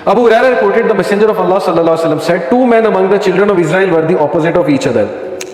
Abu Hurairah reported the Messenger of Allah sallallahu alaihi wasallam said, two men among the children of Israel were the opposite of each other.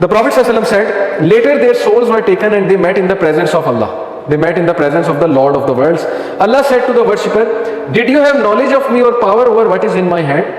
The Prophet ﷺ said, later their souls were taken and they met in the presence of Allah. They met in the presence of the Lord of the worlds. Allah said to the worshipper, did you have knowledge of me or power over what is in my hand?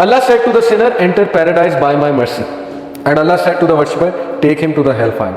Allah said to the sinner, enter paradise by my mercy. And Allah said to the worshipper, take him to the hellfire.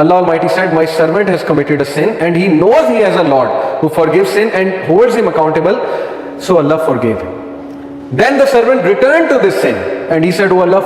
Allah Almighty said, my servant has committed a sin and he knows he has a Lord who forgives sin and holds him accountable, so Allah forgave him. Then the servant returned to this sin and he said, oh Allah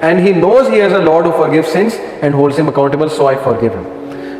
and he knows he has a Lord who forgives sins and holds him accountable, so I forgive him.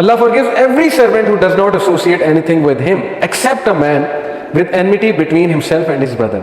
Allah forgives every servant who does not associate anything with him except a man with enmity between himself and his brother.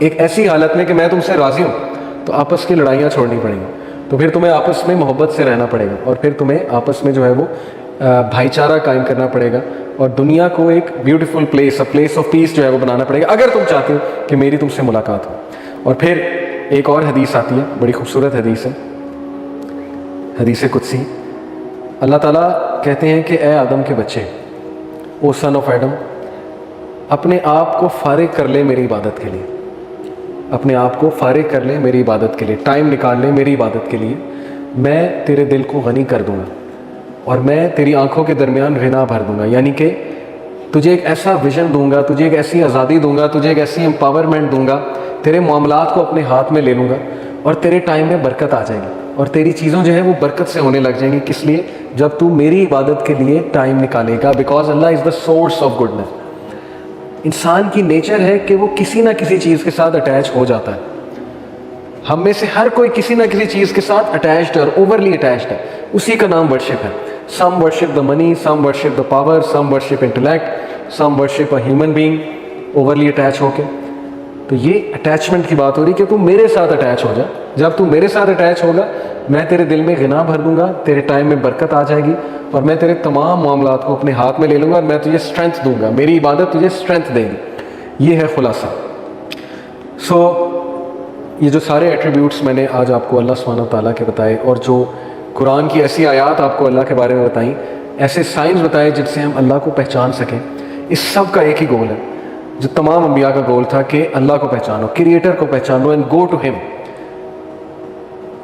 ایک ایسی حالت میں کہ میں تم سے راضی ہوں تو آپس کی لڑائیاں چھوڑنی پڑیں گی, تو پھر تمہیں آپس میں محبت سے رہنا پڑے گا, اور پھر تمہیں آپس میں جو ہے وہ بھائی چارہ قائم کرنا پڑے گا, اور دنیا کو ایک beautiful place, place of peace جو ہے وہ بنانا پڑے گا, اگر تم چاہتے ہو کہ میری تم سے ملاقات ہو. اور پھر ایک اور حدیث آتی ہے, بڑی خوبصورت حدیث ہے, حدیث قدسی. اللہ تعالیٰ کہتے ہیں کہ اے آدم کے بچے, او سن آف ایڈم, اپنے آپ کو فارغ کر لے میری عبادت کے لیے, اپنے آپ کو فارغ کر لے میری عبادت کے لیے, ٹائم نکال لے میری عبادت کے لیے. میں تیرے دل کو غنی کر دوں گا, اور میں تیری آنکھوں کے درمیان غنا بھر دوں گا, یعنی کہ تجھے ایک ایسا ویژن دوں گا, تجھے ایک ایسی آزادی دوں گا, تجھے ایک ایسی امپاورمنٹ دوں گا, تیرے معاملات کو اپنے ہاتھ میں لے لوں گا, اور تیرے ٹائم میں برکت آ جائے گی, اور تیری چیزوں جو ہے وہ برکت سے ہونے لگ جائیں گی. کس لیے؟ جب تو میری عبادت کے لیے ٹائم نکالے گا, because Allah is the source of goodness. انسان کی نیچر ہے کہ وہ کسی نہ کسی چیز کے ساتھ اٹیچ ہو جاتا ہے. ہم میں سے ہر کوئی کسی نہ کسی چیز کے ساتھ اٹیچڈ اور اوورلی اٹیچڈ ہے. اسی کا نام ورشپ ہے. Some worship the money, some worship the power, some worship intellect, some worship a human being, overly attach ہو کے. تو یہ اٹیچمنٹ کی بات ہو رہی کہ تم میرے ساتھ اٹیچ ہو جا. جب تم میرے ساتھ اٹیچ ہوگا میں تیرے دل میں غنا بھر دوں گا, تیرے ٹائم میں برکت آ جائے گی, اور میں تیرے تمام معاملات کو اپنے ہاتھ میں لے لوں گا, اور میں تجھے اسٹرینتھ دوں گا. میری عبادت تجھے اسٹرینتھ دے گی. یہ ہے خلاصہ. سو یہ جو سارے ایٹریبیوٹس میں نے آج آپ کو اللہ سبحانہ و تعالیٰ کے بتائے, اور جو قرآن کی ایسی آیات آپ کو اللہ کے بارے میں بتائیں, ایسے سائنس بتائے جن سے ہم اللہ کو پہچان سکیں, اس سب کا ایک ہی گول ہے جو تمام انبیاء کا گول تھا, کہ اللہ کو پہچانو, کریٹر کو پہچانو, اینڈ گو ٹو ہم.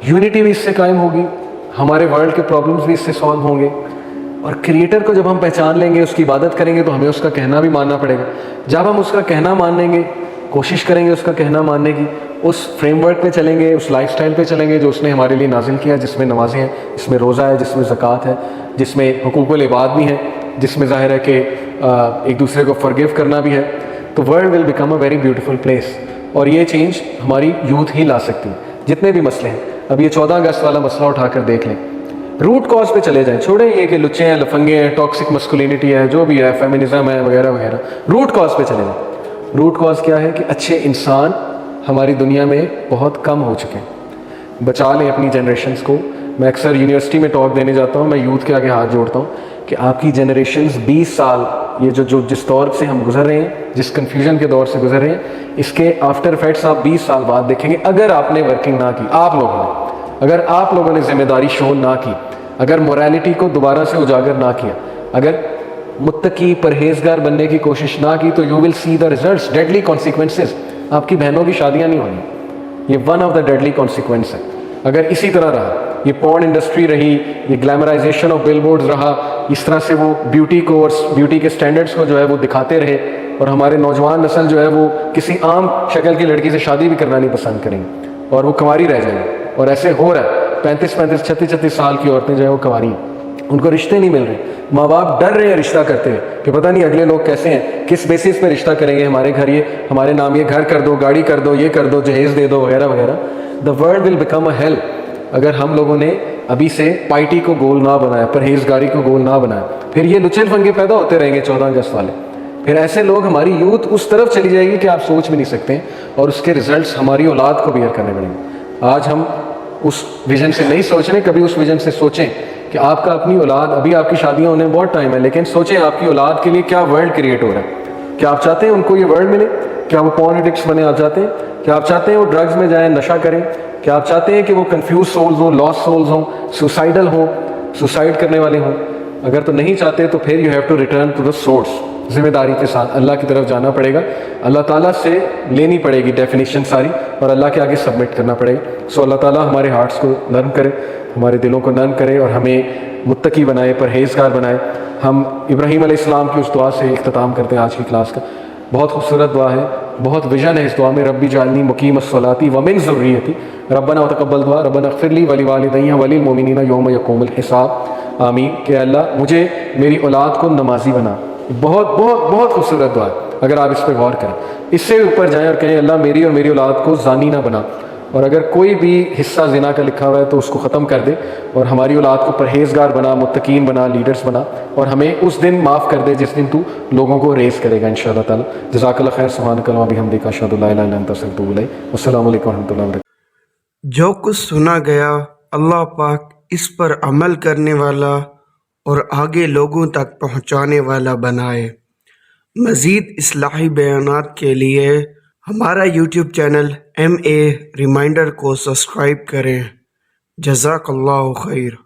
یونٹی بھی اس سے قائم ہوگی, ہمارے ورلڈ کے پرابلمس بھی اس سے سالو ہوں گے, اور کریٹر کو جب ہم پہچان لیں گے, اس کی عبادت کریں گے, تو ہمیں اس کا کہنا بھی ماننا پڑے گا. جب ہم اس کا کہنا مان لیں گے, کوشش کریں گے اس کا کہنا ماننے کی, اس فریم ورک پہ چلیں گے, اس لائف سٹائل پہ چلیں گے جو اس نے ہمارے لیے نازل کیا, جس میں نمازیں ہیں, جس میں روزہ ہے, جس میں زکوٰۃ ہے, جس میں حقوق العباد بھی ہیں, جس میں ظاہر ہے کہ ایک دوسرے کو فرگیو کرنا بھی ہے, تو world will become a very beautiful place. اور یہ چینج ہماری یوتھ ہی لا سکتی ہے. جتنے بھی مسئلے ہیں, اب یہ 14 اگست والا مسئلہ اٹھا کر دیکھ لیں, روٹ کاز پہ چلے جائیں, چھوڑیں یہ کہ لچے ہیں, لفنگے ہیں, ٹاکسک مسکولینٹی ہے, جو بھی ہے, فیمنزم ہے, وغیرہ وغیرہ. روٹ کاز پہ چلے جائیں. روٹ کاز کیا ہے؟ کہ اچھے انسان ہماری دنیا میں بہت کم ہو چکے ہیں. بچا لیں اپنی جنریشنز کو. میں اکثر یونیورسٹی میں ٹاک دینے جاتا ہوں, میں یوتھ کے آگے ہاتھ جوڑتا ہوں کہ آپ کی جنریشنز 20 سال, یہ جو جس دور سے ہم گزر رہے ہیں, جس کنفیوژن کے دور سے گزر رہے ہیں, اس کے آفٹر افیکٹس آپ 20 سال بعد دیکھیں گے. اگر آپ نے ورکنگ نہ کی, آپ لوگوں نے ذمہ داری شو نہ کی, اگر موریلٹی کو دوبارہ سے اجاگر نہ کیا, اگر متقی پرہیزگار بننے کی کوشش نہ کی, تو you will see the results, deadly consequences. آپ کی بہنوں کی شادیاں نہیں ہونی, یہ one of the deadly consequence ہے. اگر اسی طرح رہا, یہ پورن انڈسٹری رہی, یہ گلیمرائزیشن آف بل بورڈز رہا, اس طرح سے وہ بیوٹی کو اور بیوٹی کے سٹینڈرڈس کو جو ہے وہ دکھاتے رہے, اور ہمارے نوجوان نسل جو ہے وہ کسی عام شکل کی لڑکی سے شادی بھی کرنا نہیں پسند کریں گے, اور وہ کنواری رہ جائیں گے. اور ایسے ہو رہا ہے, 35 36 سال کی عورتیں جو ہے وہ کنواری ہیں, ان کو رشتے نہیں مل رہے. ماں باپ ڈر رہے ہیں رشتہ کرتے ہیں کہ پتہ نہیں اگلے لوگ کیسے ہیں, کس بیسس پہ رشتہ کریں گے, ہمارے گھر یہ, ہمارے نام یہ گھر کر دو, گاڑی کر دو, یہ کر دو, جہیز دے دو, وغیرہ وغیرہ. The world will become a heel اگر ہم لوگوں نے ابھی سے پائٹی کو گول نہ بنایا, پرہیزگاری کو گول نہ بنایا. پھر یہ لچن فنگے پیدا ہوتے رہیں گے 14 اگست والے. پھر ایسے لوگ, ہماری یوتھ اس طرف چلی جائے گی کہ آپ سوچ بھی نہیں سکتے, اور اس کے ریزلٹس ہماری اولاد کو بیئر کرنے پڑیں گے. آج ہم اس ویژن سے نہیں سوچ رہے, کبھی اس ویژن سے سوچیں کہ آپ کا اپنی اولاد, ابھی آپ کی شادیاں ہونے میں بہت ٹائم ہے, لیکن سوچیں آپ کی اولاد کے لیے کیا ورلڈ کریٹ ہو رہا ہے. کیا آپ چاہتے ہیں ان کو یہ ورلڈ ملے؟ کیا وہ پورن ایڈکٹس بنے آپ چاہتے ہیں؟ کیا آپ چاہتے ہیں وہ ڈرگز میں جائیں, نشہ کریں؟ کیا آپ چاہتے ہیں کہ وہ کنفیوز سولز ہوں, لاس سولز ہوں, سوسائڈل ہوں, سوسائڈ کرنے والے ہوں؟ اگر تو نہیں چاہتے تو پھر you have to return to the source. ذمہ داری کے ساتھ اللہ کی طرف جانا پڑے گا, اللہ تعالیٰ سے لینی پڑے گی ڈیفینیشن ساری, اور اللہ کے آگے سبمٹ کرنا پڑے گا. سو اللہ تعالیٰ ہمارے ہارٹس کو نرم کرے, ہمارے دلوں کو نرم کرے, اور ہمیں متقی بنائے, پرہیزگار بنائے. ہم ابراہیم علیہ السلام کی اس دعا سے اختتام کرتے ہیں آج کی کلاس کا. بہت خوبصورت دعا ہے, بہت ویژن ہے اس دعا میں. ربی جعلنی مقیم الصلاۃ ومن ذریتی ربنا وتقبل دعا ربنا اغفر لی ولوالدی وللمؤمنین یوم یقوم الحساب. آمین. کہ اللہ مجھے, میری اولاد کو نمازی بنا. بہت بہت بہت خوبصورت دعا ہے, اگر آپ اس پہ غور کریں. اس سے اوپر جائیں اور کہیں اللہ میری اور میری اولاد کو زانی نہ بنا, اور اگر کوئی بھی حصہ زنا کا لکھا ہوا ہے تو اس کو ختم کر دے، اور ہماری اولاد کو پرہیزگار بنا، متقین بنا، لیڈرز بنا، اور ہمیں اس دن معاف کر دے جس دن تو لوگوں کو ریز کرے گا انشاءاللہ تعالی۔ جزاک اللہ خیر، سبحانک اللہم و بحمدک، اشہد ان لا الہ الا انت، استغفرک و اتوب الیک۔ السلام علیکم ورحمۃ اللہ وبرکاتہ۔ جو کچھ سنا گیا اللہ پاک اس پر عمل کرنے والا اور آگے لوگوں تک پہنچانے والا بنائے۔ مزید اصلاحی بیانات کے لیے ہمارا یوٹیوب چینل MA ریمائنڈر کو سبسکرائب کریں۔ جزاک اللہ خیر۔